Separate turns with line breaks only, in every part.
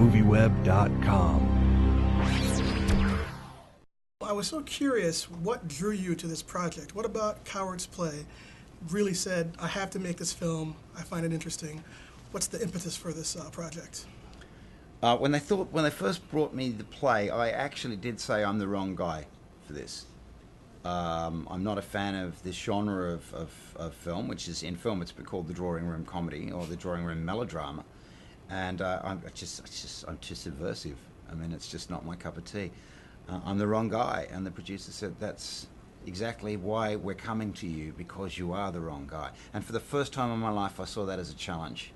movieweb.com.
I was so curious, what drew you to this project? What about Coward's Play really said, I have to make this film, I find it interesting? What's the impetus for this project?
When they first brought me the play, I actually did say I'm the wrong guy for this. I'm not a fan of this genre of film, which is, in film it's been called the drawing room comedy or the drawing room melodrama, and I'm too subversive. I mean, it's just not my cup of tea. I'm the wrong guy, and the producer said that's exactly why we're coming to you, because you are the wrong guy. And for the first time in my life, I saw that as a challenge.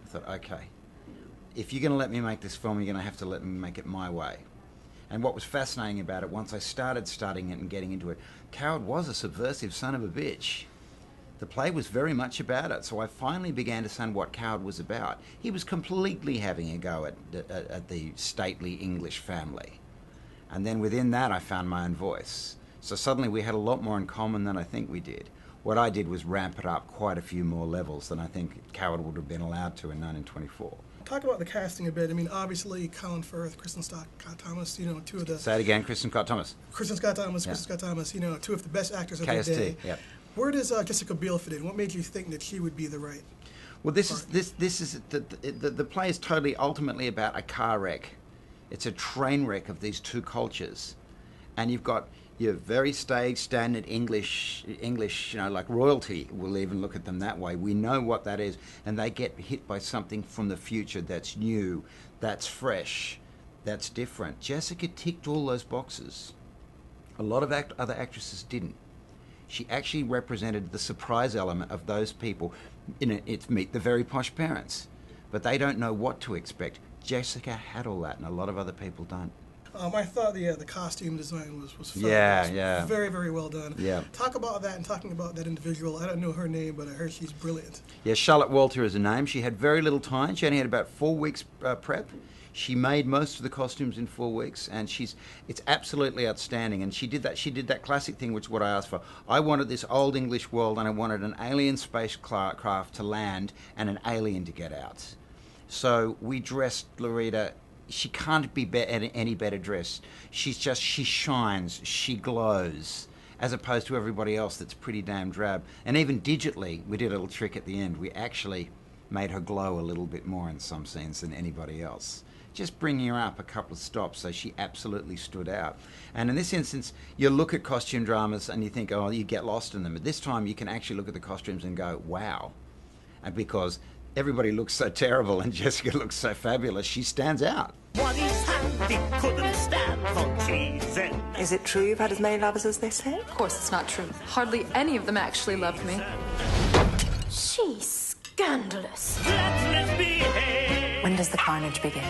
I thought, okay, if you're going to let me make this film, you're going to have to let me make it my way. And what was fascinating about it, once I started studying it and getting into it, Coward was a subversive son of a bitch. The play was very much about it, so I finally began to understand what Coward was about. He was completely having a go at the stately English family. And then within that, I found my own voice. So suddenly we had a lot more in common than I think we did. What I did was ramp it up quite a few more levels than I think Coward would have been allowed to in 1924.
Talk about the casting a bit. I mean, obviously, Colin Firth, Kristen Scott Thomas, two of the...
Say it again, Kristen Scott Thomas.
Two of the best actors of
KST,
the day.
yep.
Where does Jessica Biel fit in? What made you think that she would be the right
Well, the play is totally ultimately about a car wreck. It's a train wreck of these two cultures. And you've got your very standard English, like royalty, we'll even look at them that way. We know what that is, and they get hit by something from the future that's new, that's fresh, that's different. Jessica ticked all those boxes. A lot of other actresses didn't. She actually represented the surprise element of those people. It's meet the very posh parents, but they don't know what to expect. Jessica had all that, and a lot of other people don't.
I thought the costume design was fun.
Yeah.
Very, very well done.
Yeah.
Talk about that, and talking about that individual. I don't know her name, but I heard she's brilliant.
Yeah, Charlotte Walter is her name. She had very little time. She only had about 4 weeks prep. She made most of the costumes in 4 weeks, and it's absolutely outstanding. And she did that classic thing, which is what I asked for. I wanted this old English world, and I wanted an alien spacecraft to land and an alien to get out. So we dressed Loretta. She can't be any better dressed. She shines, she glows, as opposed to everybody else that's pretty damn drab. And even digitally, we did a little trick at the end. We actually made her glow a little bit more in some scenes than anybody else. Just bringing her up a couple of stops so she absolutely stood out. And in this instance, you look at costume dramas and you think, oh, you get lost in them. But this time you can actually look at the costumes and go, wow. And because everybody looks so terrible and Jessica looks so fabulous, she stands out.
Is it true you've had as many lovers as they say?
Of course it's not true. Hardly any of them actually loved me.
She's scandalous.
When does the carnage begin?